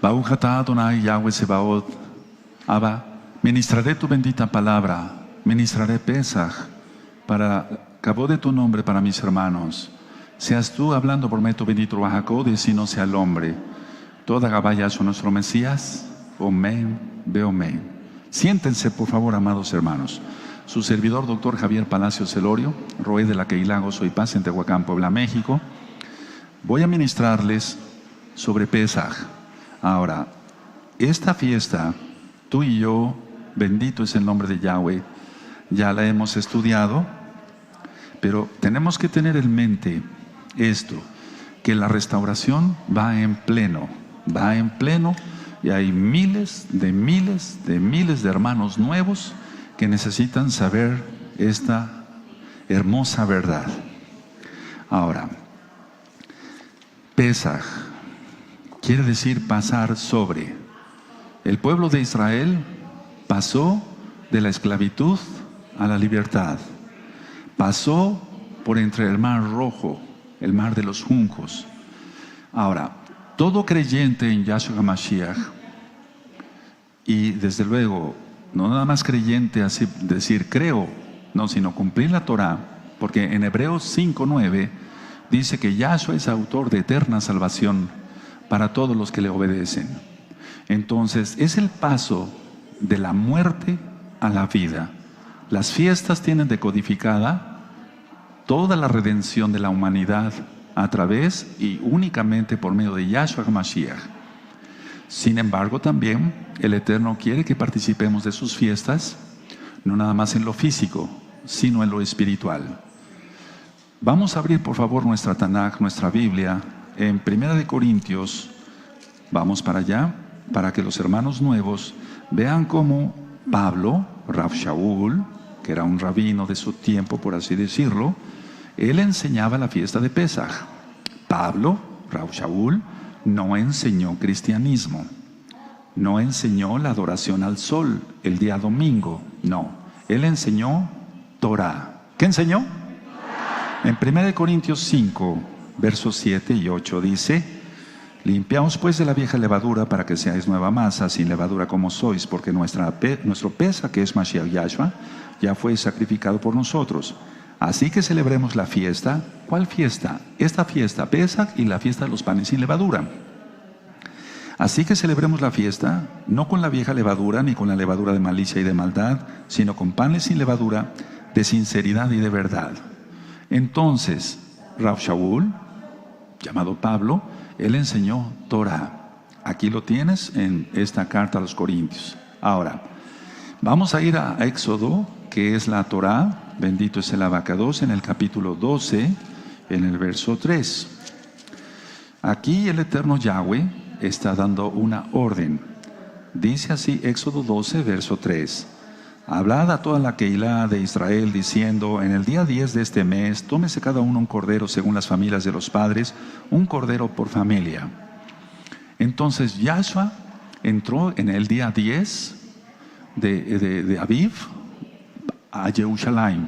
Baruch atah Adonai Yahweh Sebaot. Abba, ministraré tu bendita palabra, ministraré Pesaj para cabo de tu nombre para mis hermanos. Seas tú hablando por medio de tu bendito Ruach HaKodesh y no sea el hombre. Toda Gabaya son nuestro Mesías. Omen, Beomen. Siéntense, por favor, amados hermanos. Su servidor, doctor Javier Palacios Celorio, Roé de la Keilah Gozo y Paz en Tehuacán, Puebla, México. Voy a ministrarles sobre Pesaj. Ahora, esta fiesta, tú y yo, bendito es el nombre de Yahweh, ya la hemos estudiado, pero tenemos que tener en mente esto, que la restauración va en pleno, y hay miles de hermanos nuevos que necesitan saber esta hermosa verdad. Ahora, Pesaj quiere decir pasar sobre. El pueblo de Israel pasó de la esclavitud a la libertad. Pasó por entre el mar rojo, el mar de los juncos. Ahora, todo creyente en Yahshua Mashiach, y desde luego, no nada más creyente así decir creo, no, sino cumplir la Torah, porque en Hebreos 5:9 dice que Yahshua es autor de eterna salvación para todos los que le obedecen. Entonces, es el paso de la muerte a la vida. Las fiestas tienen decodificada toda la redención de la humanidad a través y únicamente por medio de Yahshua HaMashiach. Sin embargo, también el Eterno quiere que participemos de sus fiestas, no nada más en lo físico, sino en lo espiritual. Vamos a abrir, por favor, nuestra Tanaj, nuestra Biblia, en 1 Corintios. Vamos para allá, para que los hermanos nuevos vean cómo Pablo, Rav Shaul, que era un rabino de su tiempo, por así decirlo, él enseñaba la fiesta de Pesaj. Pablo, Rav Shaul, no enseñó cristianismo, no enseñó la adoración al sol el día domingo, no, él enseñó Torah. ¿Qué enseñó? En 1 Corintios 5, versos 7 y 8 dice: limpiaos pues de la vieja levadura para que seáis nueva masa, sin levadura como sois, porque nuestro Pesaj, que es Mashiach Yahshua, ya fue sacrificado por nosotros. Así que celebremos la fiesta. ¿Cuál fiesta? Esta fiesta, Pesaj, y la fiesta de los panes sin levadura. Así que celebremos la fiesta, no con la vieja levadura, ni con la levadura de malicia y de maldad, sino con panes sin levadura, de sinceridad y de verdad. Entonces, Rav Shaul, llamado Pablo, él enseñó Torah. Aquí lo tienes en esta carta a los Corintios. Ahora, vamos a ir a Éxodo, que es la Torah, bendito es el Abacados, en el capítulo 12, en el verso 3. Aquí el eterno Yahweh está dando una orden. Dice así Éxodo 12, verso 3. Hablad a toda la Keilah de Israel diciendo: en el día 10 de este mes, tómese cada uno un cordero según las familias de los padres, un cordero por familia. Entonces Yahshua entró en el día 10 de Aviv a Jerusalén,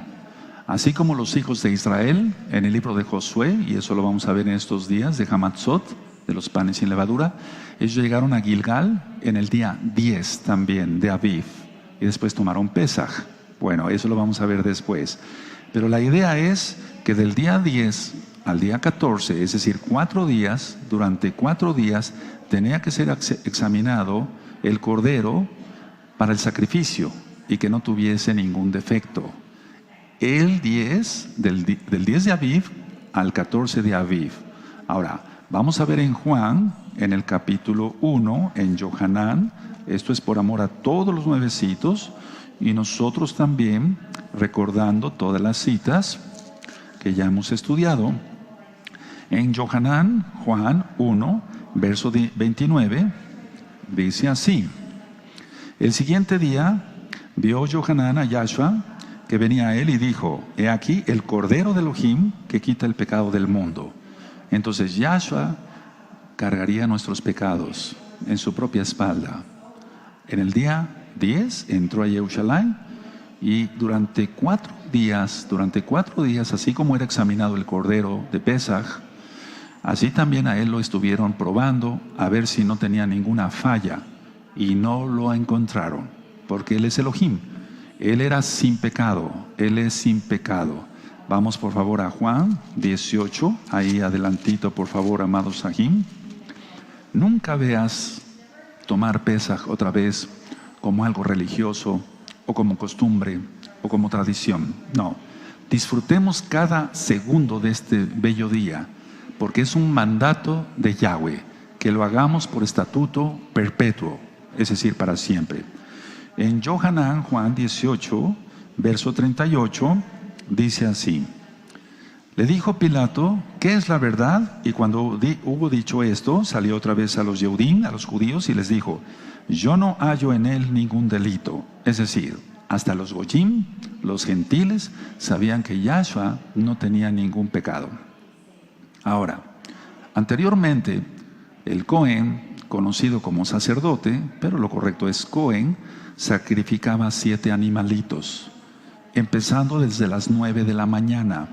así como los hijos de Israel en el libro de Josué, y eso lo vamos a ver en estos días de Hamatzot, de los panes sin levadura. Ellos llegaron a Gilgal en el día 10 también de Aviv, y después tomaron Pesaj. Bueno, eso lo vamos a ver después. Pero la idea es que del día 10 al día 14, es decir, 4 días, durante 4 días, tenía que ser examinado el cordero para el sacrificio y que no tuviese ningún defecto. El 10, del 10 de Aviv al 14 de Aviv. Ahora, vamos a ver en Juan, en el capítulo 1, en Yohanan. Esto es por amor a todos los nuevecitos y nosotros también recordando todas las citas que ya hemos estudiado. En Yohanan, Juan 1, verso 29, dice así: el siguiente día vio Yohanan a Yahshua que venía a él y dijo: he aquí el Cordero de Elohim que quita el pecado del mundo. Entonces Yahshua cargaría nuestros pecados en su propia espalda. En el día 10 entró a Jerusalén y durante 4 días, así como era examinado el cordero de Pesaj, Así también a él lo estuvieron probando a ver si no tenía ninguna falla y no lo encontraron, porque él es Elohim. Él era sin pecado, él es sin pecado. Vamos por favor a Juan 18, ahí adelantito por favor, amados Sahim. Nunca veas tomar Pesaj otra vez como algo religioso o como costumbre o como tradición. No, disfrutemos cada segundo de este bello día, porque es un mandato de Yahweh, que lo hagamos por estatuto perpetuo, es decir, para siempre. En Yohanan, Juan 18, verso 38, dice así: le dijo Pilato, ¿qué es la verdad? Y cuando hubo dicho esto, salió otra vez a los Yehudim, a los judíos, y les dijo: yo no hallo en él ningún delito. Es decir, hasta los Goyim, los gentiles, sabían que Yahshua no tenía ningún pecado. Ahora, anteriormente, el Cohen, conocido como sacerdote, pero lo correcto es Cohen, sacrificaba 7 animalitos, empezando desde las 9 de la mañana.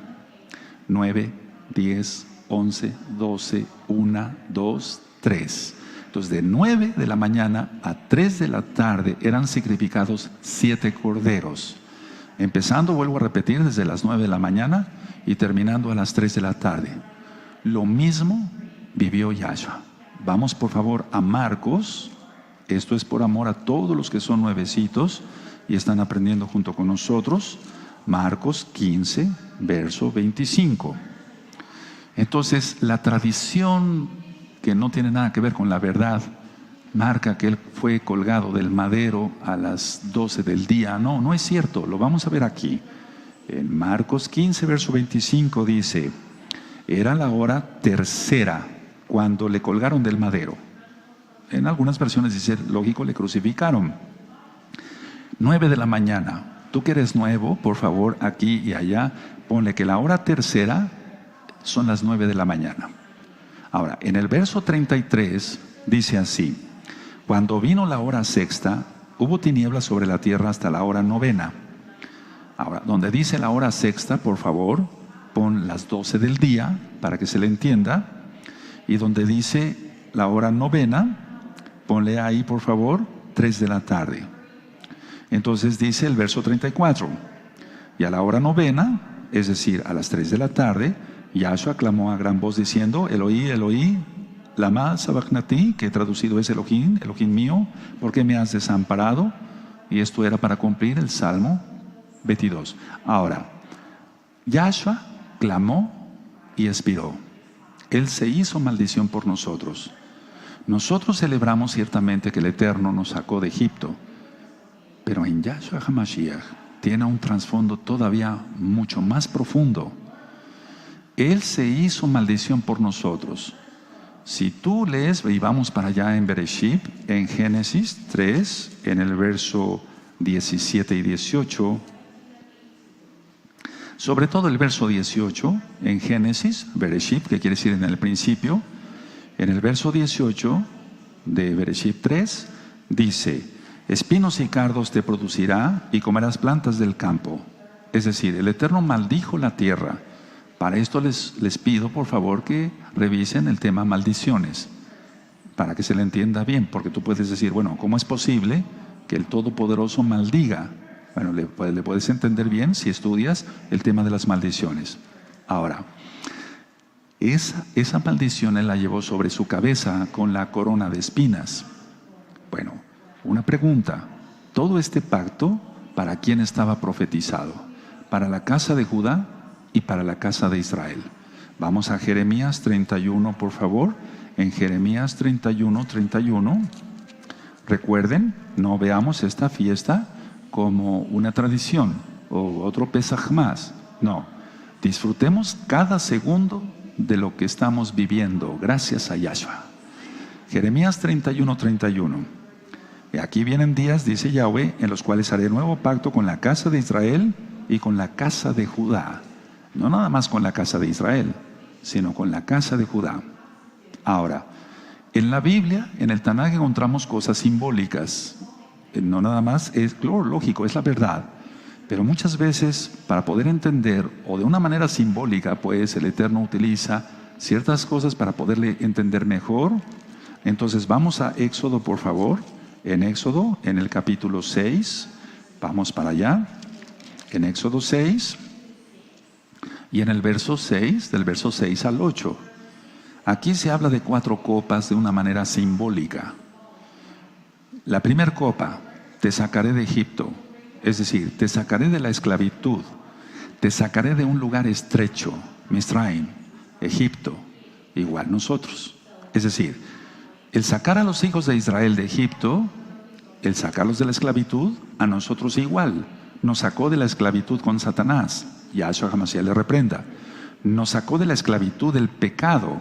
9, 10, 11, 12, 1, 2, 3. Entonces, de 9 de la mañana a 3 de la tarde eran sacrificados 7 corderos. Empezando, vuelvo a repetir, desde las 9 de la mañana y terminando a las 3 de la tarde. Lo mismo vivió Yahshua. Vamos por favor a Marcos. Esto es por amor a todos los que son nuevecitos y están aprendiendo junto con nosotros. Marcos 15, verso 25. Entonces, la tradición que no tiene nada que ver con la verdad marca que él fue colgado del madero a las 12 del día. No, no es cierto. Lo vamos a ver aquí. En Marcos 15, verso 25 dice: era la hora tercera cuando le colgaron del madero. En algunas versiones dice, lógico, le crucificaron. 9 de la mañana. Tú que eres nuevo, por favor, aquí y allá, ponle que la hora tercera son las 9 de la mañana. Ahora, en el verso 33 dice así: cuando vino la hora sexta, hubo tinieblas sobre la tierra hasta la hora novena. Ahora, donde dice la hora sexta, por favor, pon las 12 del día para que se le entienda. Y donde dice la hora novena, ponle ahí, por favor, 3 de la tarde. Entonces dice el verso 34: y a la hora novena, es decir, a las 3 de la tarde, Yahshua clamó a gran voz diciendo: Eloí, Eloí, lama sabachnati, que traducido es Elohim, Elohim mío, ¿por qué me has desamparado? Y esto era para cumplir el Salmo 22. Ahora, Yahshua clamó y expiró. Él se hizo maldición por nosotros. Nosotros celebramos ciertamente que el Eterno nos sacó de Egipto, pero en Yahshua HaMashiach tiene un trasfondo todavía mucho más profundo. Él se hizo maldición por nosotros. Si tú lees, y vamos para allá en Bereshit, en Génesis 3, en el verso 17 y 18, sobre todo el verso 18, en Génesis, Bereshit, que quiere decir en el principio, en el verso 18 de Bereshit 3, dice: espinos y cardos te producirá y comerás plantas del campo. Es decir, el Eterno maldijo la tierra. Para esto les pido por favor que revisen el tema maldiciones, para que se le entienda bien, porque tú puedes decir, bueno, ¿cómo es posible que el Todopoderoso maldiga? Bueno, le puedes entender bien si estudias el tema de las maldiciones. Ahora, esa maldición él la llevó sobre su cabeza con la corona de espinas. Bueno, una pregunta: todo este pacto, ¿para quién estaba profetizado? Para la casa de Judá y para la casa de Israel. Vamos a Jeremías 31, por favor. En Jeremías 31, 31. Recuerden, no veamos esta fiesta como una tradición o otro Pesaj más. No, disfrutemos cada segundo de lo que estamos viviendo gracias a Yahshua. Jeremías 31, 31. Y aquí vienen días, dice Yahweh, en los cuales haré nuevo pacto con la casa de Israel y con la casa de Judá. No nada más con la casa de Israel, sino con la casa de Judá. Ahora, en la Biblia, en el Tanaj, encontramos cosas simbólicas. No nada más, es claro, lógico, es la verdad. Pero muchas veces, para poder entender, o de una manera simbólica, pues el Eterno utiliza ciertas cosas para poderle entender mejor. Entonces vamos a Éxodo, por favor. En Éxodo, en el capítulo 6, vamos para allá. En Éxodo 6 y en el verso 6, del verso 6 al 8. Aquí se habla de 4 copas de una manera simbólica. La primera copa: te sacaré de Egipto, es decir, te sacaré de la esclavitud, te sacaré de un lugar estrecho, Misraim, Egipto, igual nosotros. Es decir, el sacar a los hijos de Israel de Egipto, el sacarlos de la esclavitud, a nosotros igual. Nos sacó de la esclavitud con Satanás, Yahshua HaMashiach le reprenda. Nos sacó de la esclavitud del pecado.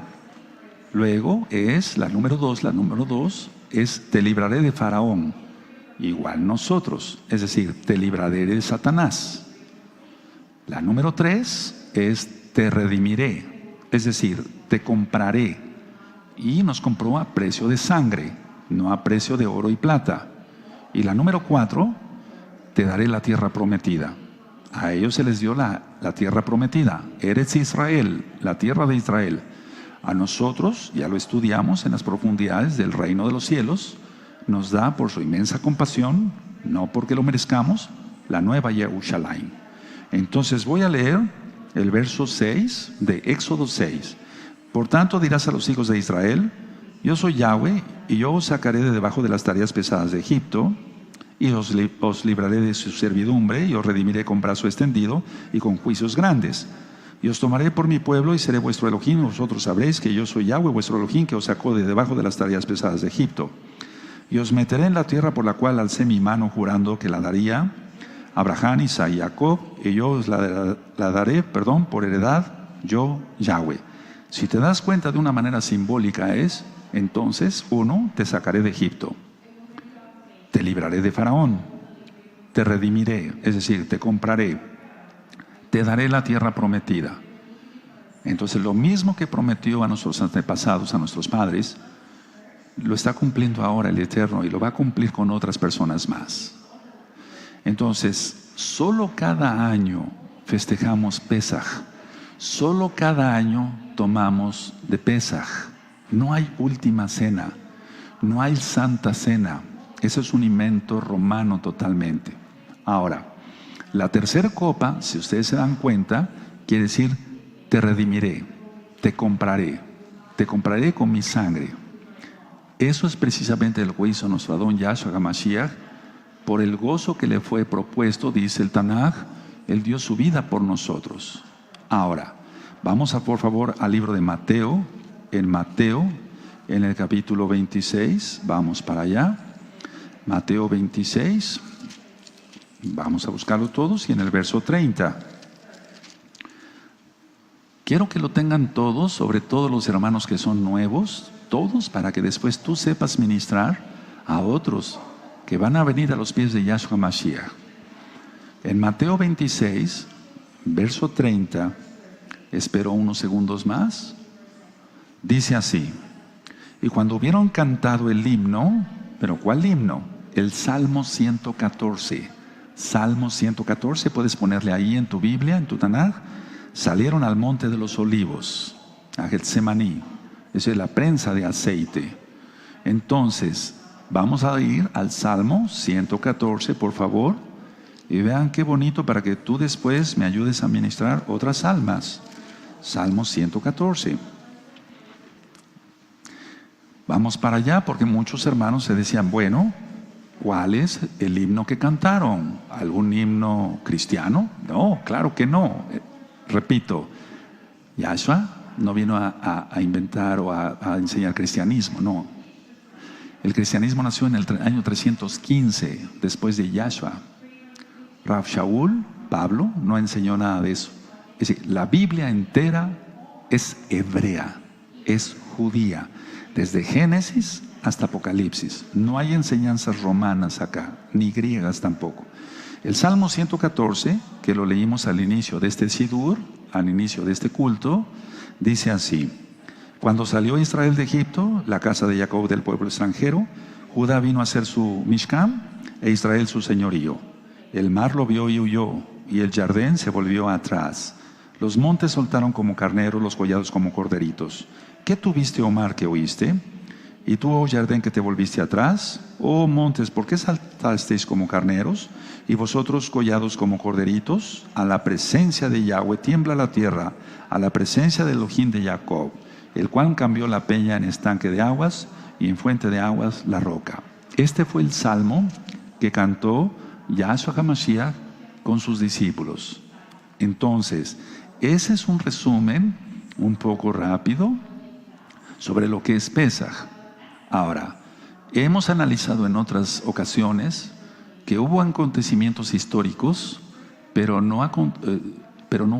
Luego es la número 2 es: te libraré de Faraón, igual nosotros, es decir, te libraré de Satanás. La número 3 es: te redimiré, es decir, te compraré. Y nos compró a precio de sangre, no a precio de oro y plata. Y la número 4: te daré la tierra prometida. A ellos se les dio la tierra prometida, Eretz Israel, la tierra de Israel. A nosotros, ya lo estudiamos en las profundidades del reino de los cielos, nos da por su inmensa compasión, no porque lo merezcamos, la nueva Yerushalayim. Entonces voy a leer el verso 6 de Éxodo 6. Por tanto dirás a los hijos de Israel: yo soy Yahweh, y yo os sacaré de debajo de las tareas pesadas de Egipto, y os libraré de su servidumbre, y os redimiré con brazo extendido y con juicios grandes. Y os tomaré por mi pueblo y seré vuestro Elohim, y vosotros sabréis que yo soy Yahweh, vuestro Elohim, que os sacó de debajo de las tareas pesadas de Egipto. Y os meteré en la tierra por la cual alcé mi mano jurando que la daría a Abraham, Isaac y Jacob, y yo os la daré por heredad, yo Yahweh. Si te das cuenta, de una manera simbólica es: entonces, 1, te sacaré de Egipto, te libraré de Faraón, te redimiré, es decir, te compraré, te daré la tierra prometida. Entonces, lo mismo que prometió a nuestros antepasados, a nuestros padres, lo está cumpliendo ahora el Eterno, y lo va a cumplir con otras personas más. Entonces, solo cada año festejamos Pesaj, solo cada año tomamos de Pesaj. No hay última cena, no hay santa cena. Eso es un invento romano totalmente. Ahora, la tercera copa, si ustedes se dan cuenta, quiere decir: te redimiré, te compraré con mi sangre. Eso es precisamente lo que hizo nuestro Adón Yahshua HaMashiach. Por el gozo que le fue propuesto, dice el Tanaj, Él dio su vida por nosotros. Ahora, vamos por favor al libro de Mateo. En Mateo, en el capítulo 26, vamos para allá. Mateo 26, vamos a buscarlo todos, y en el verso 30. Quiero que lo tengan todos, sobre todo los hermanos que son nuevos, todos, para que después tú sepas ministrar a otros que van a venir a los pies de Yahshua Mashiach. En Mateo 26, verso 30, espero unos segundos más, dice así: y cuando hubieron cantado el himno, ¿pero cuál himno? El Salmo 114. Salmo 114, puedes ponerle ahí en tu Biblia, en tu Tanaj. Salieron al monte de los olivos, a Getsemaní. Esa es la prensa de aceite. Entonces, vamos a ir al Salmo 114, por favor. Y vean qué bonito, para que tú después me ayudes a ministrar otras almas. Salmo 114. Vamos para allá, porque muchos hermanos se decían: bueno, ¿cuál es el himno que cantaron? ¿Algún himno cristiano? No, claro que no. Repito, Yahshua no vino a inventar o a enseñar cristianismo, no. El cristianismo nació en el año 315, después de Yahshua. Rav Shaul, Pablo, no enseñó nada de eso. Es decir, la Biblia entera es hebrea, es judía, desde Génesis hasta Apocalipsis. No hay enseñanzas romanas acá, ni griegas tampoco. El Salmo 114, que lo leímos al inicio de este Sidur, al inicio de este culto, dice así: cuando salió Israel de Egipto, la casa de Jacob del pueblo extranjero, Judá vino a ser su Mishkan e Israel su señorío. El mar lo vio y huyó, y el Jardín se volvió atrás. Los montes soltaron como carneros, los collados como corderitos. ¿Qué tuviste, oh mar, que oíste? ¿Y tú, oh Jardín, que te volviste atrás? Oh montes, ¿por qué saltasteis como carneros? ¿Y vosotros collados como corderitos? A la presencia de Yahweh tiembla la tierra, a la presencia del Elohim de Jacob, el cual cambió la peña en estanque de aguas y en fuente de aguas la roca. Este fue el salmo que cantó Yahshua HaMashiach con sus discípulos. Entonces, ese es un resumen un poco rápido sobre lo que es Pesaj. Ahora, hemos analizado en otras ocasiones que hubo acontecimientos históricos, pero no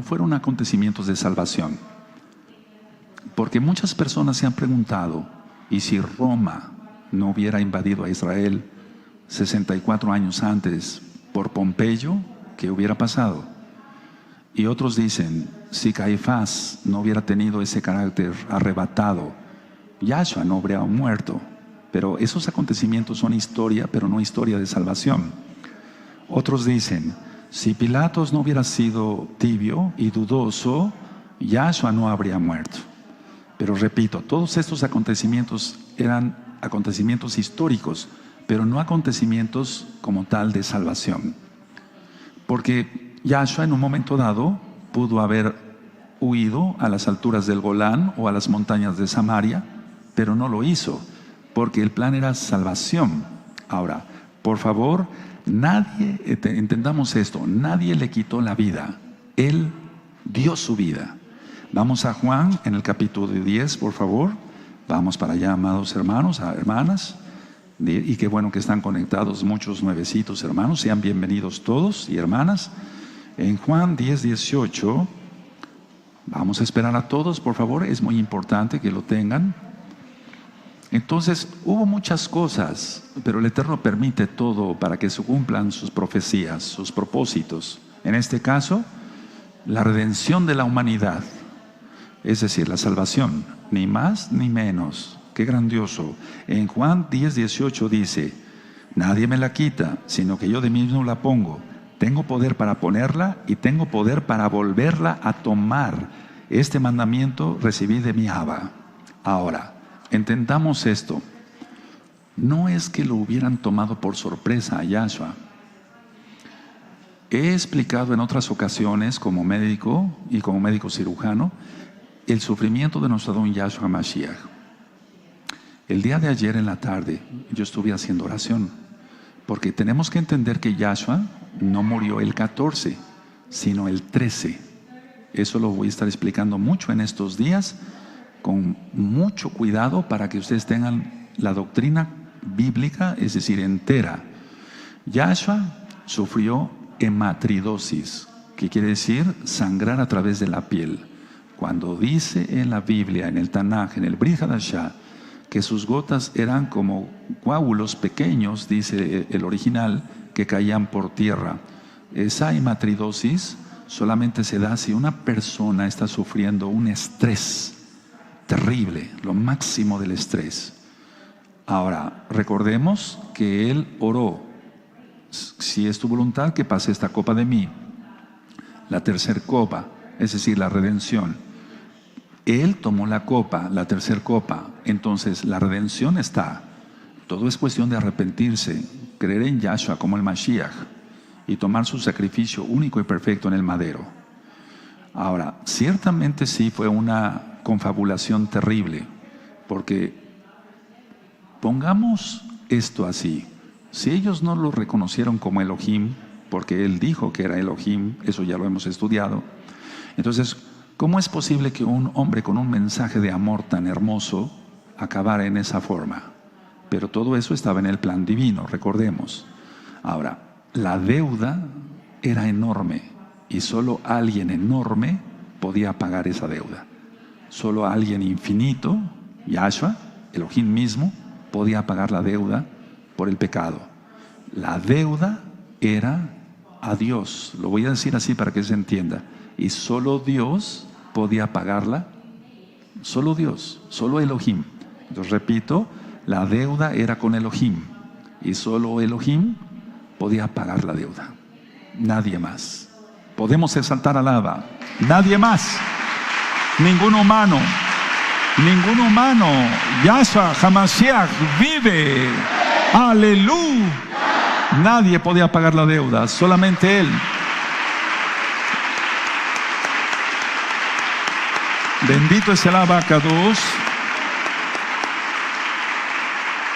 fueron acontecimientos de salvación. Porque muchas personas se han preguntado, ¿y si Roma no hubiera invadido a Israel 64 años antes por Pompeyo, qué hubiera pasado? Y otros dicen, si Caifás no hubiera tenido ese carácter arrebatado, Yahshua no habría muerto. Pero esos acontecimientos son historia, pero no historia de salvación. Otros dicen, si Pilatos no hubiera sido tibio y dudoso, Yahshua no habría muerto. Pero repito, todos estos acontecimientos eran acontecimientos históricos, pero no acontecimientos como tal de salvación. Porque Yahshua en un momento dado pudo haber huido a las alturas del Golán o a las montañas de Samaria, pero no lo hizo, porque el plan era salvación. Ahora, por favor, entendamos esto, nadie le quitó la vida, Él dio su vida. Vamos a Juan en el capítulo 10, por favor. Vamos para allá, amados hermanos, hermanas. Y qué bueno que están conectados muchos nuevecitos hermanos. Sean bienvenidos todos y hermanas. En Juan 10, 18, vamos a esperar a todos, por favor. Es muy importante que lo tengan. Entonces, hubo muchas cosas, pero el Eterno permite todo para que se cumplan sus profecías, sus propósitos. En este caso, la redención de la humanidad. Es decir, la salvación, ni más ni menos. ¡Qué grandioso! En Juan 10, 18 dice, nadie me la quita, sino que yo de mí mismo la pongo. Tengo poder para ponerla y tengo poder para volverla a tomar. Este mandamiento recibí de mi Abba. Ahora, entendamos esto. No es que lo hubieran tomado por sorpresa a Yahshua. He explicado en otras ocasiones como médico y como médico cirujano el sufrimiento de nuestro don Yahshua Mashiach. El día de ayer en la tarde yo estuve haciendo oración, porque tenemos que entender que Yahshua no murió el 14, sino el 13. Eso lo voy a estar explicando mucho en estos días, con mucho cuidado para que ustedes tengan la doctrina bíblica, es decir, entera. Yahshua sufrió hematridosis, que quiere decir sangrar a través de la piel. Cuando dice en la Biblia, en el Tanaj, en el Brit Hadashah, que sus gotas eran como coágulos pequeños, dice el original, que caían por tierra. Esa hematridosis solamente se da si una persona está sufriendo un estrés terrible, lo máximo del estrés. Ahora, recordemos que Él oró, si es tu voluntad que pase esta copa de mí, la tercera copa, es decir, la redención. Él tomó la copa, la tercera copa, entonces la redención está. Todo es cuestión de arrepentirse, creer en Yahshua como el Mashiach y tomar su sacrificio único y perfecto en el madero. Ahora, ciertamente sí fue una confabulación terrible, porque pongamos esto así, si ellos no lo reconocieron como Elohim, porque Él dijo que era Elohim, eso ya lo hemos estudiado, entonces, ¿cómo es posible que un hombre con un mensaje de amor tan hermoso acabara en esa forma? Pero todo eso estaba en el plan divino, recordemos. Ahora, la deuda era enorme y solo alguien enorme podía pagar esa deuda. Solo alguien infinito, Yahshua, Elohim mismo, podía pagar la deuda por el pecado. La deuda era a Dios, lo voy a decir así para que se entienda. Y solo Dios podía pagarla, solo Dios, solo Elohim. Entonces repito, la deuda era con Elohim y solo Elohim podía pagar la deuda, nadie más. Podemos exaltar al Abba. Nadie más. Ningún humano. Ningún humano. Yahshua HaMashiach vive. Aleluya. Nadie podía pagar la deuda, solamente Él. Bendito es el Abacados.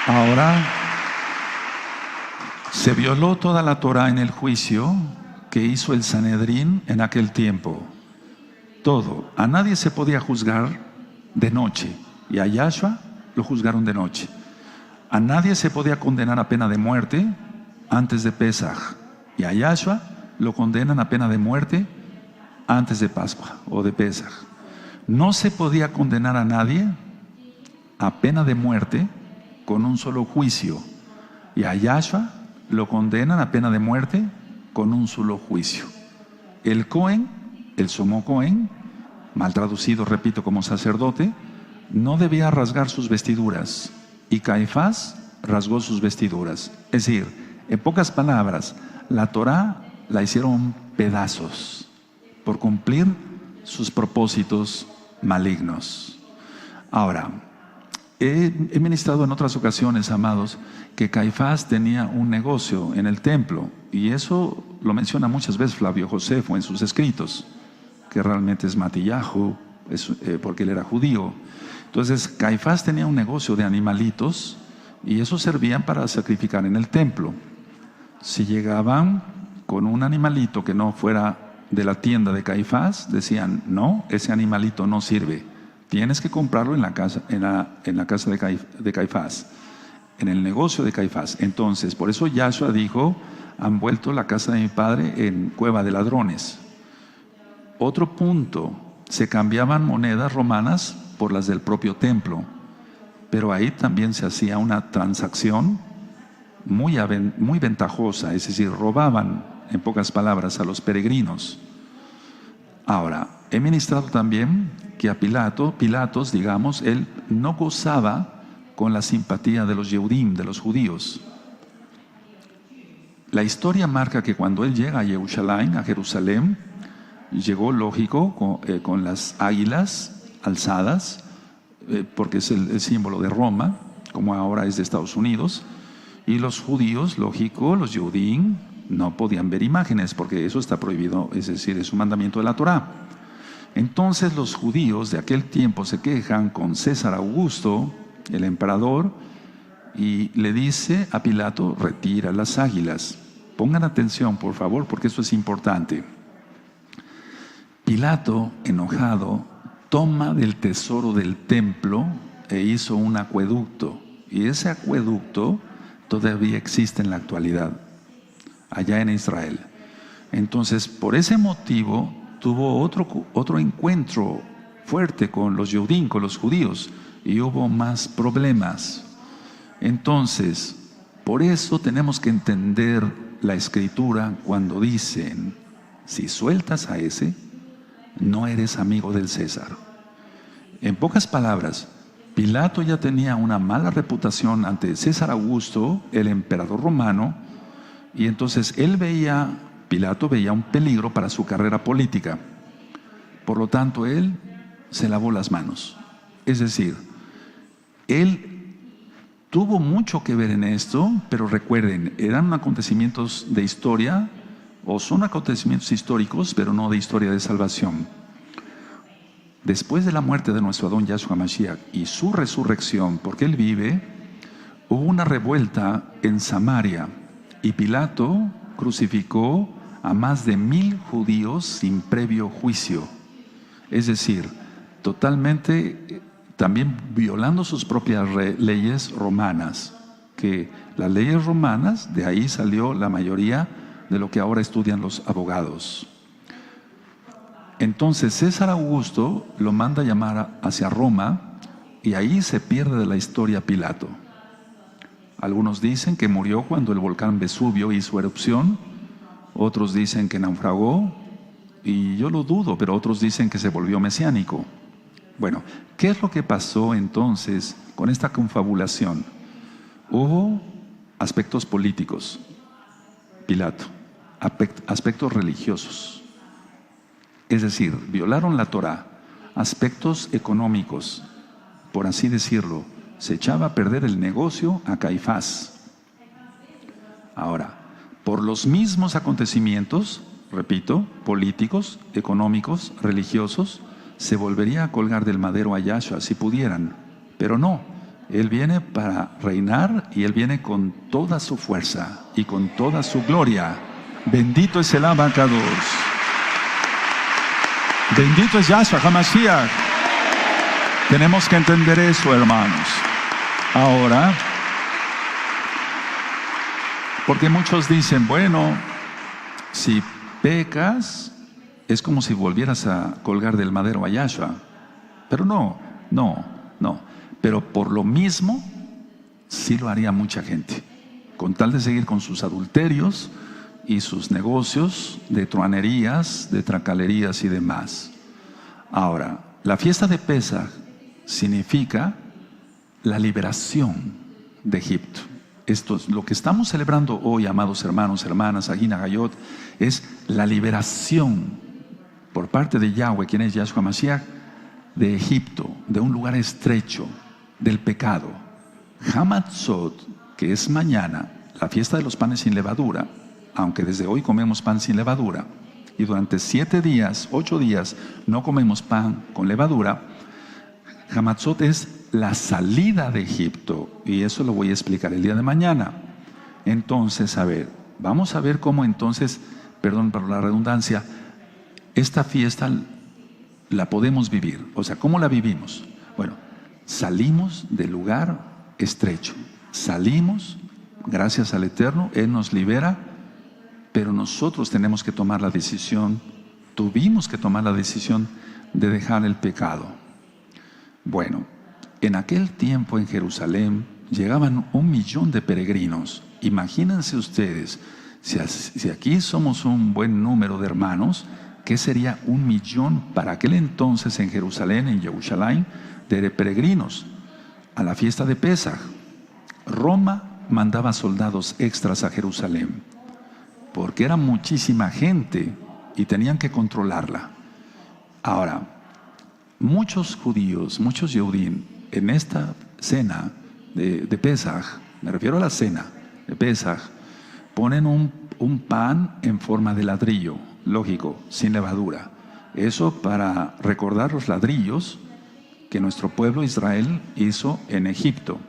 Ahora, se violó toda la Torah en el juicio que hizo el Sanedrín en aquel tiempo. Todo. A nadie se podía juzgar de noche. Y a Yahshua lo juzgaron de noche. A nadie se podía condenar a pena de muerte antes de Pesaj. Y a Yahshua lo condenan a pena de muerte antes de Pascua o de Pesaj. No se podía condenar a nadie a pena de muerte con un solo juicio. Y a Yahshua lo condenan a pena de muerte con un solo juicio. El Cohen, el sumo Cohen, mal traducido, repito, como sacerdote, no debía rasgar sus vestiduras. Y Caifás rasgó sus vestiduras. Es decir, en pocas palabras, la Torah la hicieron pedazos por cumplir sus propósitos malignos. Ahora, he ministrado en otras ocasiones, amados, que Caifás tenía un negocio en el templo, y eso lo menciona muchas veces Flavio Josefo en sus escritos, que realmente es Matillahu, porque él era judío. Entonces, Caifás tenía un negocio de animalitos, y esos servían para sacrificar en el templo. Si llegaban con un animalito que no fuera de la tienda de Caifás, decían: no, ese animalito no sirve, tienes que comprarlo en la casa, en la casa de Caifás, en el negocio de Caifás. Entonces, por eso Yahshua dijo: han vuelto la casa de mi padre en cueva de ladrones. Otro punto, se cambiaban monedas romanas por las del propio templo, pero ahí también se hacía una transacción muy ventajosa, es decir, robaban, en pocas palabras, a los peregrinos. Ahora, he ministrado también que a Pilatos, digamos, él no gozaba con la simpatía de los Yehudim, de los judíos. La historia marca que cuando él llega a Yerushalayim, a Jerusalén, llegó, lógico, con las águilas alzadas, porque es el símbolo de Roma, como ahora es de Estados Unidos. Y los judíos, lógico, los Yehudim, no podían ver imágenes, porque eso está prohibido, es decir, es un mandamiento de la Torah. Entonces los judíos de aquel tiempo se quejan con César Augusto, el emperador, y le dice a Pilato: retira las águilas. Pongan atención, por favor, porque esto es importante. Pilato, enojado, toma del tesoro del templo e hizo un acueducto. Y ese acueducto todavía existe en la actualidad, allá en Israel. Entonces, por ese motivo, tuvo otro encuentro fuerte con los Yehudim, con los judíos, y hubo más problemas. Entonces, por eso tenemos que entender la Escritura cuando dicen: si sueltas a ese, no eres amigo del César. En pocas palabras, Pilato ya tenía una mala reputación ante César Augusto, el emperador romano, y entonces Pilato veía un peligro para su carrera política. Por lo tanto, él se lavó las manos. Es decir, él tuvo mucho que ver en esto, pero recuerden, eran acontecimientos de historia, o son acontecimientos históricos, pero no de historia de salvación. Después de la muerte de nuestro Adón Yahshua Mashiach y su resurrección, porque Él vive, hubo una revuelta en Samaria, y Pilato crucificó a más de 1000 judíos sin previo juicio. Es decir, totalmente también violando sus propias leyes romanas, que las leyes romanas, de ahí salió la mayoría de lo que ahora estudian los abogados. Entonces César Augusto lo manda a llamar hacia Roma, y ahí se pierde de la historia Pilato. Algunos dicen que murió cuando el volcán Vesubio hizo erupción, otros dicen que naufragó, y yo lo dudo, pero otros dicen que se volvió mesiánico. Bueno, ¿qué es lo que pasó entonces con esta confabulación? Hubo aspectos políticos, Pilato, aspectos religiosos. Es decir, violaron la Torá, aspectos económicos, por así decirlo. Se echaba a perder el negocio a Caifás. Ahora, por los mismos acontecimientos, repito, políticos, económicos, religiosos, se volvería a colgar del madero a Yahshua si pudieran, pero no. Él viene para reinar y Él viene con toda su fuerza y con toda su gloria. Bendito es el Abacados. Bendito es Yahshua HaMashiach. Tenemos que entender eso, hermanos. Ahora, porque muchos dicen, bueno, si pecas, es como si volvieras a colgar del madero a Yahshua. Pero no. Pero por lo mismo, sí lo haría mucha gente, con tal de seguir con sus adulterios y sus negocios de truanerías, de tracalerías y demás. Ahora, la fiesta de Pesaj significa la liberación de Egipto. Esto es lo que estamos celebrando hoy, amados hermanos, hermanas, Agina Gayot, es la liberación por parte de Yahweh, quien es Yahshua Mashiach, de Egipto, de un lugar estrecho, del pecado. Hamatzot, que es mañana, la fiesta de los panes sin levadura, aunque desde hoy comemos pan sin levadura, y durante 7 días, 8 días, no comemos pan con levadura. Hamatzot es la salida de Egipto, y eso lo voy a explicar el día de mañana. Entonces, vamos a ver cómo entonces, perdón por la redundancia, esta fiesta la podemos vivir. O sea, ¿cómo la vivimos? Bueno, salimos del lugar estrecho, salimos, gracias al Eterno, Él nos libera, pero nosotros tenemos que tomar la decisión, tuvimos que tomar la decisión de dejar el pecado. Bueno, en aquel tiempo en Jerusalén llegaban 1 millón de peregrinos. Imagínense ustedes, si aquí somos un buen número de hermanos, ¿qué sería 1 millón para aquel entonces en Jerusalén, en Jerusalén, de peregrinos a la fiesta de Pesaj? Roma mandaba soldados extras a Jerusalén, porque era muchísima gente y tenían que controlarla. Ahora, muchos judíos, muchos Yehudim, en esta cena de Pesaj, me refiero a la cena de Pesaj, ponen un pan en forma de ladrillo, lógico, sin levadura. Eso para recordar los ladrillos que nuestro pueblo Israel hizo en Egipto.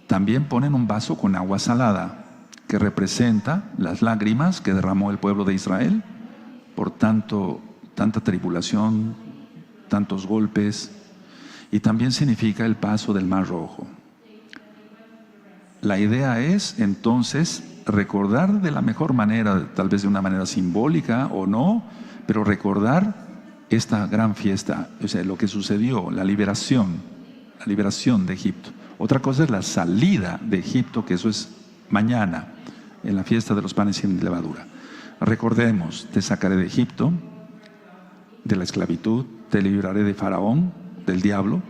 También ponen un vaso con agua salada, que representa las lágrimas que derramó el pueblo de Israel por tanta tribulación, tantos golpes, y también significa el paso del Mar Rojo. La idea es entonces recordar de la mejor manera, tal vez de una manera simbólica o no, pero recordar esta gran fiesta, o sea, lo que sucedió, la liberación de Egipto. Otra cosa es la salida de Egipto, que eso es mañana, en la fiesta de los panes sin levadura. Recordemos, te sacaré de Egipto, de la esclavitud, te libraré de Faraón, del diablo,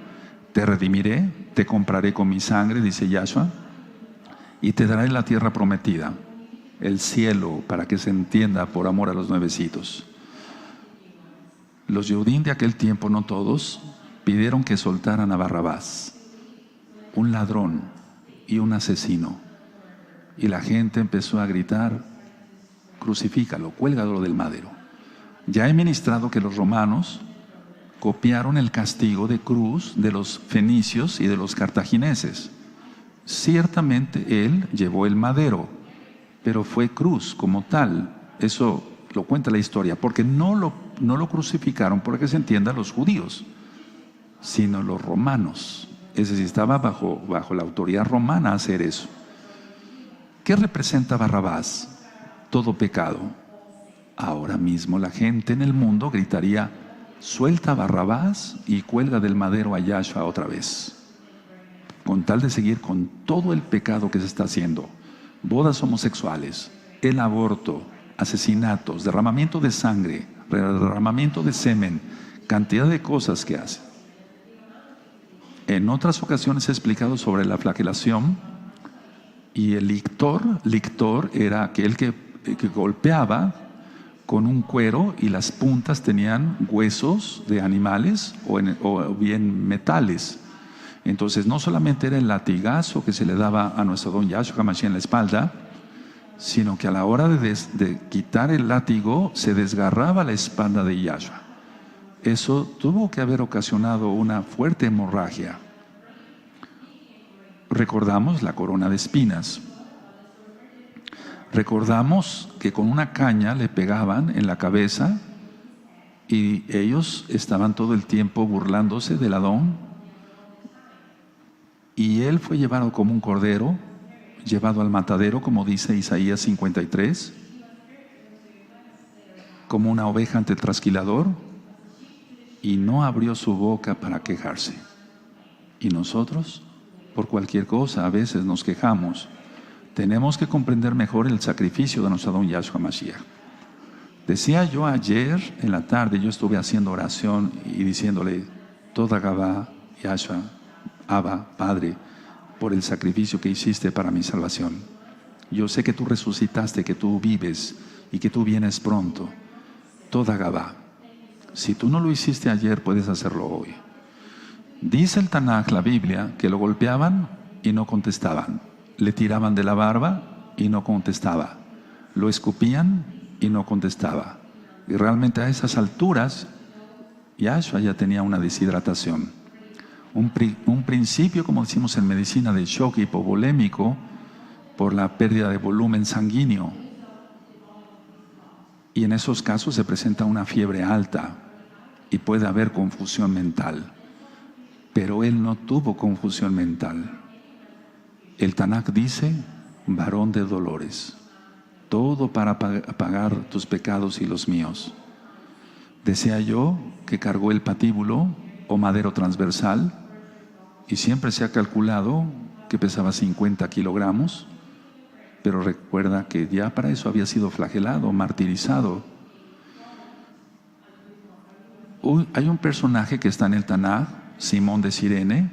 te redimiré, te compraré con mi sangre, dice Yahshua, y te daré la tierra prometida, el cielo, para que se entienda, por amor a los nuevecitos. Los Yehudim de aquel tiempo, no todos, pidieron que soltaran a Barrabás, un ladrón y un asesino. Y la gente empezó a gritar: crucifícalo, cuélgalo del madero. Ya he ministrado que los romanos copiaron el castigo de cruz de los fenicios y de los cartagineses. Ciertamente él llevó el madero, pero fue cruz como tal. Eso lo cuenta la historia, porque no lo crucificaron, porque se entienda, los judíos, sino los romanos. Es decir, estaba bajo la autoridad romana hacer eso. ¿Qué representa Barrabás? Todo pecado. Ahora mismo la gente en el mundo gritaría: suelta a Barrabás y cuelga del madero a Yahshua otra vez, con tal de seguir con todo el pecado que se está haciendo. Bodas homosexuales, el aborto, asesinatos, derramamiento de sangre, derramamiento de semen, cantidad de cosas que hace. En otras ocasiones he explicado sobre la flagelación, y el lictor era aquel que golpeaba con un cuero y las puntas tenían huesos de animales o bien metales. Entonces no solamente era el latigazo que se le daba a nuestro don Yahshua HaMashiach en la espalda, sino que a la hora de quitar el látigo se desgarraba la espalda de Yahshua. Eso tuvo que haber ocasionado una fuerte hemorragia. Recordamos la corona de espinas. Recordamos que con una caña le pegaban en la cabeza y ellos estaban todo el tiempo burlándose del Adón. Y él fue llevado como un cordero, llevado al matadero, como dice Isaías 53, como una oveja ante el trasquilador, y no abrió su boca para quejarse. Y nosotros, por cualquier cosa, a veces nos quejamos. Tenemos que comprender mejor el sacrificio de nuestro don Yahshua Mashiach. Decía yo ayer en la tarde, yo estuve haciendo oración y diciéndole, toda Gabá, Yahshua, Abba, Padre, por el sacrificio que hiciste para mi salvación. Yo sé que tú resucitaste, que tú vives y que tú vienes pronto. Toda Gabá. Si tú no lo hiciste ayer, puedes hacerlo hoy. Dice el Tanaj, la Biblia, que lo golpeaban y no contestaban. Le tiraban de la barba y no contestaba. Lo escupían y no contestaba. Y realmente a esas alturas, Yahshua ya tenía una deshidratación. Un principio, como decimos en medicina, de shock hipovolémico por la pérdida de volumen sanguíneo. Y en esos casos se presenta una fiebre alta y puede haber confusión mental. Pero él no tuvo confusión mental. El Tanakh dice, varón de dolores, todo para pagar tus pecados y los míos. Decía yo que cargó el patíbulo o madero transversal y siempre se ha calculado que pesaba 50 kilogramos, pero recuerda que ya para eso había sido flagelado, martirizado. Hay un personaje que está en el Tanakh, Simón de Cirene.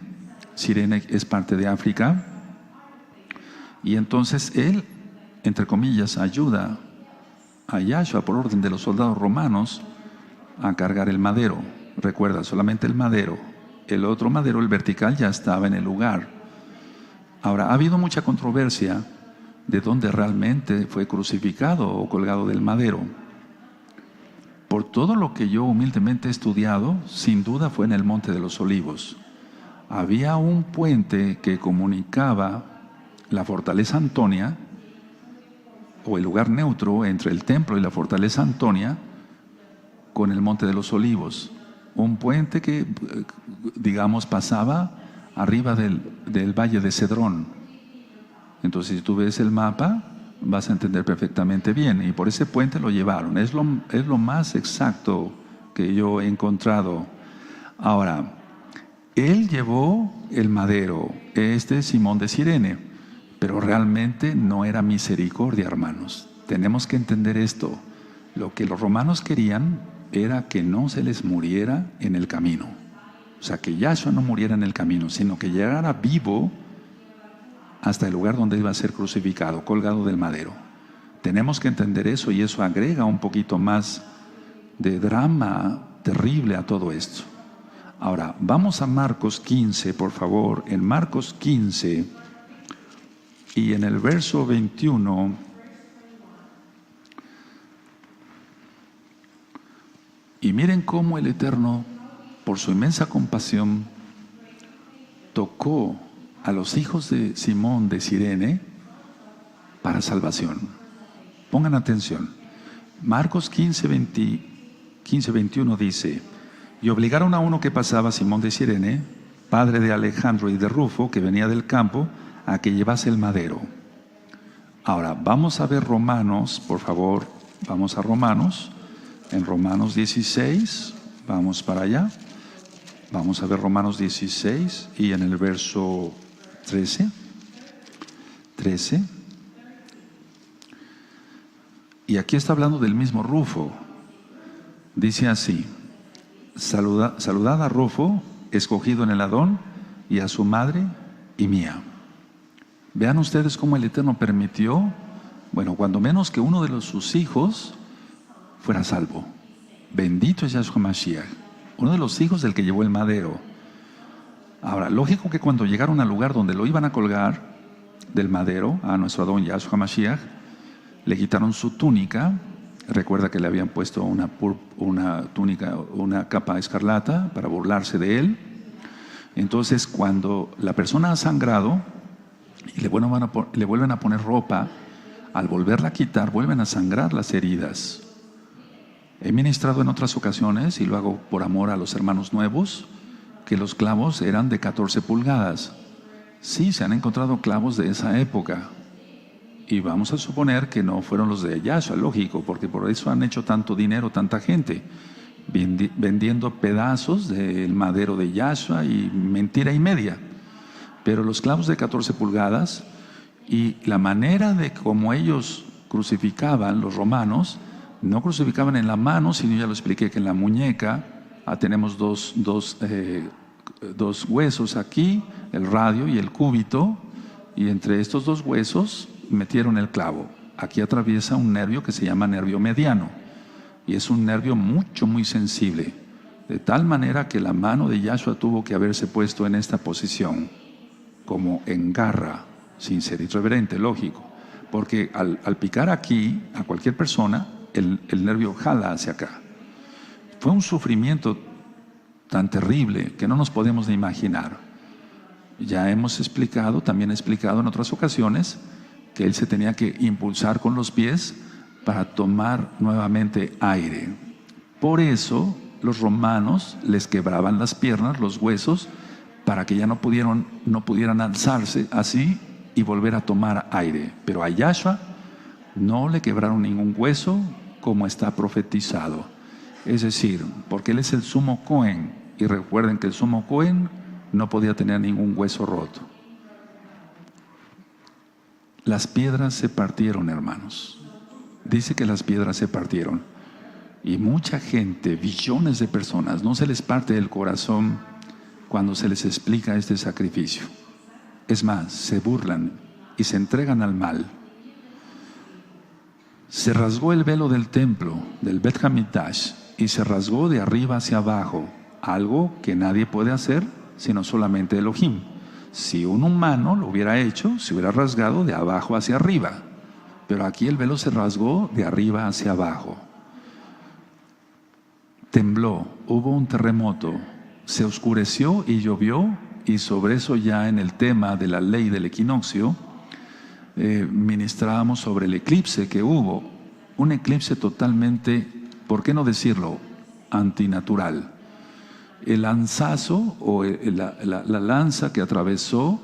Cirene es parte de África. Y entonces él, entre comillas, ayuda a Yahshua por orden de los soldados romanos a cargar el madero. Recuerda, solamente el madero. El otro madero, el vertical, ya estaba en el lugar. Ahora, ha habido mucha controversia de dónde realmente fue crucificado o colgado del madero. Por todo lo que yo humildemente he estudiado, sin duda fue en el Monte de los Olivos. Había un puente que comunicaba la fortaleza Antonia, o el lugar neutro entre el templo y la fortaleza Antonia, con el Monte de los Olivos. Un puente que, digamos, pasaba arriba del valle de Cedrón. Entonces, si tú ves el mapa, vas a entender perfectamente bien. Y por ese puente lo llevaron. Es lo más exacto que yo he encontrado. Ahora, él llevó el madero, Simón de Cirene, pero realmente no era misericordia, hermanos. Tenemos que entender esto. Lo que los romanos querían era que no se les muriera en el camino. O sea, que Yahshua no muriera en el camino, sino que llegara vivo hasta el lugar donde iba a ser crucificado, colgado del madero. Tenemos que entender eso y eso agrega un poquito más de drama terrible a todo esto. Ahora, vamos a Marcos 15, por favor. En Marcos 15 y en el verso 21, y miren cómo el Eterno, por su inmensa compasión, tocó a los hijos de Simón de Cirene para salvación. Pongan atención. Marcos 15, 21 dice: y obligaron a uno que pasaba, Simón de Cirene, padre de Alejandro y de Rufo, que venía del campo, a que llevase el madero. Ahora, vamos a ver Romanos, por favor. Vamos a Romanos. En Romanos 16, vamos para allá. Vamos a ver Romanos 16 y en el verso 13. Y aquí está hablando del mismo Rufo. Dice así: saludad a Rufo, escogido en el Adón, y a su madre y mía. Vean ustedes cómo el Eterno permitió, bueno, cuando menos que uno de sus hijos fuera salvo. Bendito es Yahshua Mashiach, uno de los hijos del que llevó el madero. Ahora, lógico que cuando llegaron al lugar donde lo iban a colgar del madero, a nuestro Adón Yahshua Mashiach, le quitaron su túnica. Recuerda que le habían puesto una túnica, una capa escarlata para burlarse de él. Entonces, cuando la persona ha sangrado y le vuelven a poner ropa, al volverla a quitar, vuelven a sangrar las heridas. He ministrado en otras ocasiones, y lo hago por amor a los hermanos nuevos, que los clavos eran de 14 pulgadas. Sí, se han encontrado clavos de esa época. Y vamos a suponer que no fueron los de Yahshua, lógico, porque por eso han hecho tanto dinero tanta gente, vendiendo pedazos del madero de Yahshua y mentira y media. Pero los clavos de 14 pulgadas y la manera de cómo ellos crucificaban, los romanos, no crucificaban en la mano, sino ya lo expliqué que en la muñeca tenemos dos huesos aquí, el radio y el cúbito, y entre estos dos huesos metieron el clavo. Aquí atraviesa un nervio que se llama nervio mediano y es un nervio muy sensible, de tal manera que la mano de Yahshua tuvo que haberse puesto en esta posición, como en garra, sin ser irreverente, lógico, porque al picar aquí a cualquier persona, el nervio jala hacia acá. Fue un sufrimiento tan terrible que no nos podemos ni imaginar. Ya hemos explicado, también he explicado en otras ocasiones, que él se tenía que impulsar con los pies para tomar nuevamente aire. Por eso los romanos les quebraban las piernas, los huesos, para que ya no pudieran alzarse así y volver a tomar aire. Pero a Yahshua no le quebraron ningún hueso, como está profetizado. Es decir, porque él es el sumo Cohen, y recuerden que el sumo Cohen no podía tener ningún hueso roto. Las piedras se partieron, hermanos. Dice que las piedras se partieron. Y mucha gente, billones de personas, no se les parte el corazón cuando se les explica este sacrificio. Es más, se burlan y se entregan al mal. Se rasgó el velo del templo, del Bet Hamikdash, y se rasgó de arriba hacia abajo, algo que nadie puede hacer sino solamente Elohim. Si un humano lo hubiera hecho, se hubiera rasgado de abajo hacia arriba, pero aquí el velo se rasgó de arriba hacia abajo. Tembló, hubo un terremoto, se oscureció y llovió, y sobre eso ya en el tema de la ley del equinoccio ministrábamos sobre el eclipse que hubo, un eclipse totalmente, ¿por qué no decirlo?, antinatural. El lanzazo o la lanza que atravesó,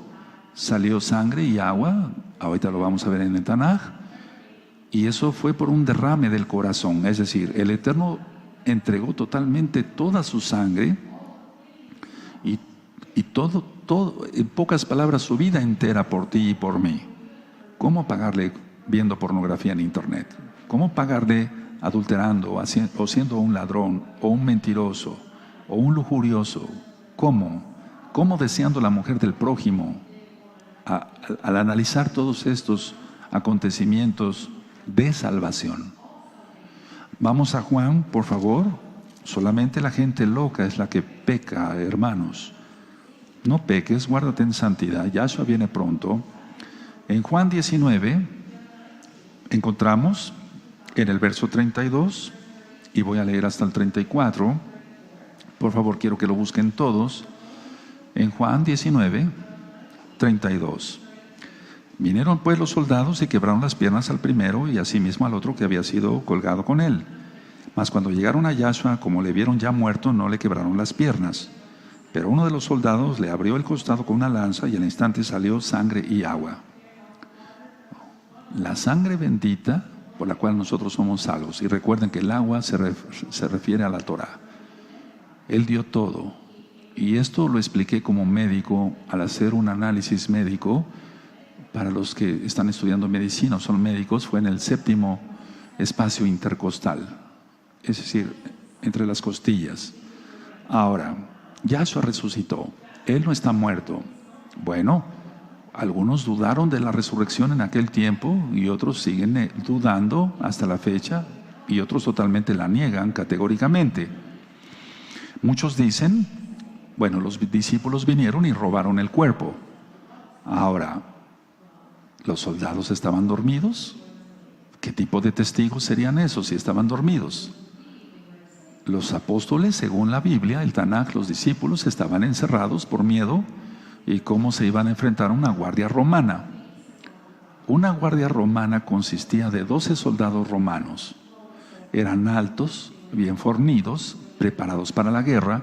salió sangre y agua, ahorita lo vamos a ver en el Tanaj, y eso fue por un derrame del corazón. Es decir, el Eterno entregó totalmente toda su sangre y todo, en pocas palabras, su vida entera por ti y por mí. ¿Cómo pagarle viendo pornografía en internet? ¿Cómo pagarle adulterando o siendo un ladrón o un mentiroso o un lujurioso? ¿Cómo? ¿Cómo deseando la mujer del prójimo? Al analizar todos estos acontecimientos de salvación. Vamos a Juan, por favor. Solamente la gente loca es la que peca, hermanos. No peques, guárdate en santidad. Yahshua viene pronto. En Juan 19 encontramos en el verso 32, y voy a leer hasta el 34. Por favor, quiero que lo busquen todos. En Juan 19, 32. Vinieron pues los soldados y quebraron las piernas al primero y asimismo al otro que había sido colgado con él. Mas cuando llegaron a Yahshua, como le vieron ya muerto, no le quebraron las piernas. Pero uno de los soldados le abrió el costado con una lanza y al instante salió sangre y agua. La sangre bendita por la cual nosotros somos salvos. Y recuerden que el agua se refiere a la Torah. Él dio todo. Y esto lo expliqué como médico al hacer un análisis médico para los que están estudiando medicina o son médicos. Fue en el 7º espacio intercostal, es decir, entre las costillas. Ahora, Yahshua resucitó. Él no está muerto. Bueno, algunos dudaron de la resurrección en aquel tiempo y otros siguen dudando hasta la fecha. y otros totalmente la niegan categóricamente. Muchos dicen, bueno, los discípulos vinieron y robaron el cuerpo. Ahora, ¿los soldados estaban dormidos? ¿Qué tipo de testigos serían esos si estaban dormidos? Los apóstoles, según la Biblia, el Tanaj, los discípulos estaban encerrados por miedo y cómo se iban a enfrentar a una guardia romana. Una guardia romana consistía de 12 soldados romanos. Eran altos, bien fornidos, preparados para la guerra,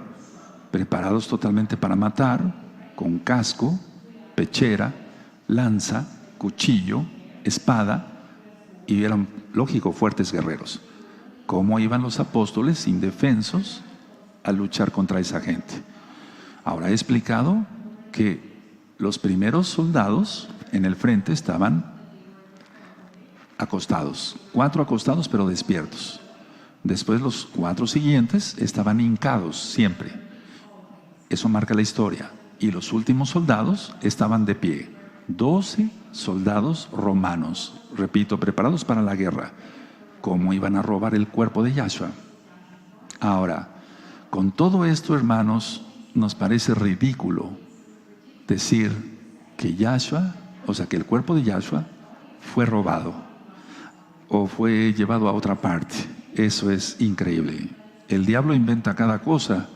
preparados totalmente para matar, con casco, pechera, lanza, cuchillo, espada, y eran, lógico, fuertes guerreros. ¿Cómo iban los apóstoles indefensos a luchar contra esa gente? Ahora he explicado que los primeros soldados en el frente estaban acostados, 4 acostados pero despiertos. Después los 4 siguientes estaban hincados siempre. Eso marca la historia. Y los últimos soldados estaban de pie. 12 soldados romanos, repito, preparados para la guerra. ¿Cómo iban a robar el cuerpo de Yahshua? Ahora, con todo esto, hermanos, nos parece ridículo decir que Yahshua, o sea, que el cuerpo de Yahshua fue robado o fue llevado a otra parte. Eso es increíble. El diablo inventa cada cosa.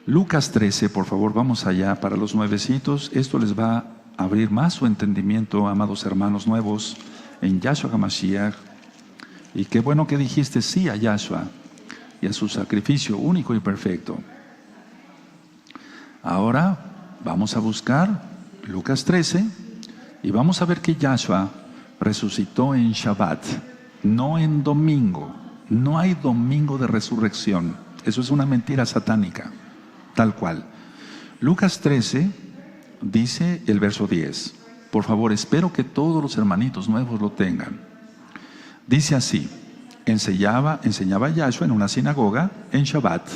Lucas 13, por favor, vamos allá para los nuevecitos. Esto les va a abrir más su entendimiento, amados hermanos nuevos, en Yahshua HaMashiach. Y qué bueno que dijiste sí a Yahshua y a su sacrificio único y perfecto. Ahora vamos a buscar Lucas 13 y vamos a ver que Yahshua resucitó en Shabbat, no en domingo. No hay domingo de resurrección. Eso es una mentira satánica, tal cual. Lucas 13 dice el verso 10. Por favor, espero que todos los hermanitos nuevos lo tengan. Dice así: enseñaba Yahshua en una sinagoga en Shabbat,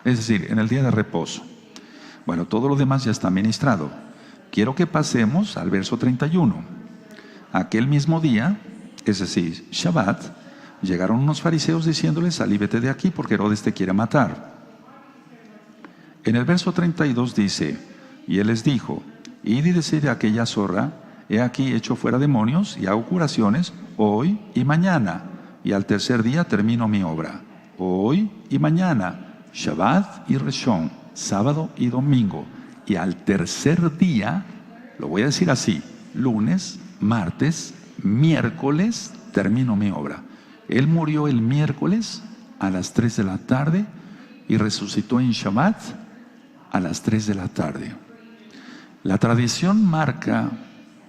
es decir, en el día de reposo. Bueno, todo lo demás ya está ministrado. Quiero que pasemos al verso 31. Aquel mismo día, es decir, Shabbat, llegaron unos fariseos diciéndoles: salí, vete de aquí porque Herodes te quiere matar. En el verso 32 dice: y él les dijo: id y decid a aquella zorra, he aquí echo fuera demonios y hago curaciones hoy y mañana, y al tercer día termino mi obra. Hoy y mañana, Shabbat y Reshon, sábado y domingo, y al tercer día, lo voy a decir así, lunes, martes, miércoles, termino mi obra. Él murió el miércoles a las 3 de la tarde y resucitó en Shabbat a las 3 de la tarde. La tradición marca,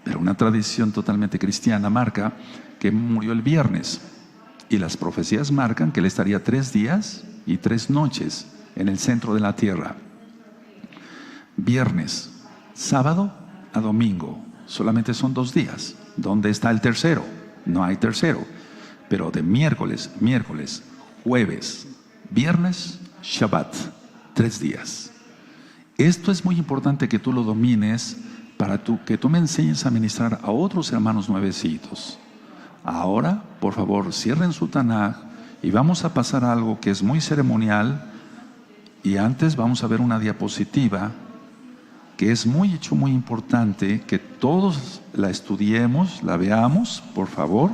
pero una tradición totalmente cristiana, marca que murió el viernes. Y las profecías marcan que él estaría 3 días y 3 noches en el centro de la tierra. Viernes, sábado a domingo, solamente son 2 días. ¿Dónde está el tercero? No hay tercero. Pero de miércoles, jueves, viernes, Shabbat, 3 días. Esto es muy importante que tú lo domines para que tú me enseñes a ministrar a otros hermanos nuevecitos. Ahora, por favor, cierren su Tanaj y vamos a pasar a algo que es muy ceremonial. Y antes vamos a ver una diapositiva que es muy importante que todos la estudiemos, la veamos, por favor.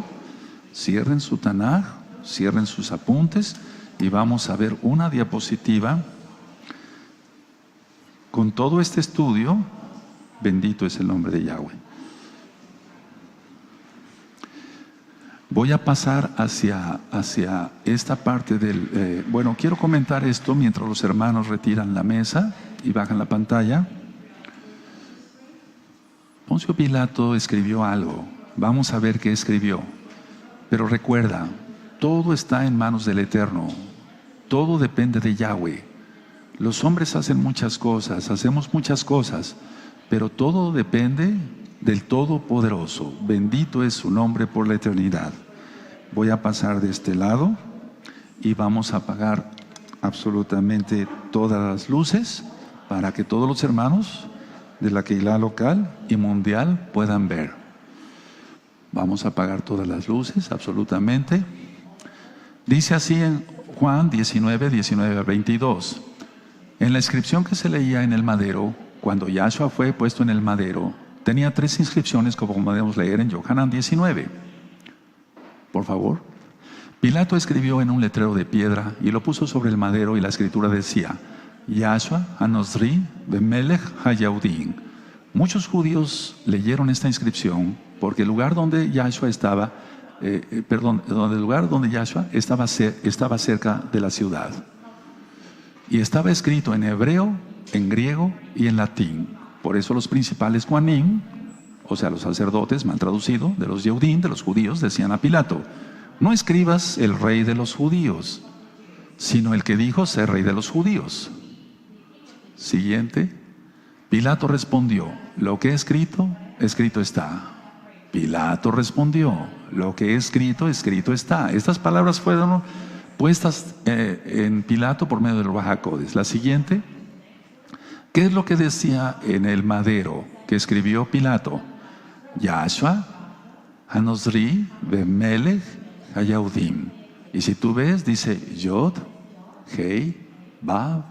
Cierren su Tanaj, cierren sus apuntes y vamos a ver una diapositiva con todo este estudio. Bendito es el nombre de Yahweh. Voy a pasar hacia esta parte del... bueno, quiero comentar esto mientras los hermanos retiran la mesa y bajan la pantalla. Poncio Pilato escribió algo. Vamos a ver qué escribió. Pero recuerda, todo está en manos del Eterno. Todo depende de Yahweh. Los hombres hacen muchas cosas, hacemos muchas cosas, pero todo depende del Todopoderoso. Bendito es su nombre por la eternidad. Voy a pasar de este lado y vamos a apagar absolutamente todas las luces para que todos los hermanos de la Keilah local y mundial puedan ver. Vamos a apagar todas las luces, absolutamente. Dice así en Juan 19, 19 al 22. En la inscripción que se leía en el madero, cuando Yahshua fue puesto en el madero, tenía 3 inscripciones como podemos leer en Yohanan 19. Por favor. Pilato escribió en un letrero de piedra y lo puso sobre el madero, y la escritura decía: Yahshua Hanosri Bemelech Hayahudim. Muchos judíos leyeron esta inscripción porque el lugar donde Yahshua estaba, estaba cerca de la ciudad. Y estaba escrito en hebreo, en griego y en latín. Por eso los principales Kohanim, o sea, los sacerdotes, mal traducido, de los Yehudim, de los judíos, decían a Pilato: no escribas el rey de los judíos, sino el que dijo ser rey de los judíos. Siguiente. Pilato respondió: lo que he escrito, escrito está. Pilato respondió: lo que he escrito, escrito está. Estas palabras fueron puestas en Pilato por medio del Ruach HaKodesh. La siguiente. ¿Qué es lo que decía en el madero que escribió Pilato? Yahshua Hanosri Bemelech Hayahudim. Y si tú ves, dice Yod, Hei, Vav,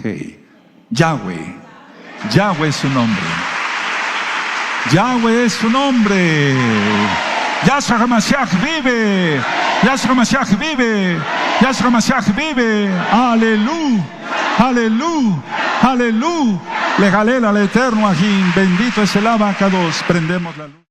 Hei. Yahweh. Yahweh es su nombre. Yahweh es su nombre. Yahshua HaMashiach vive. Yahshua HaMashiach vive. Yahshua HaMashiach vive. Aleluya. Aleluya. Aleluya. Le galela al eterno Ajim. Bendito es el Abacados. Prendemos la luz.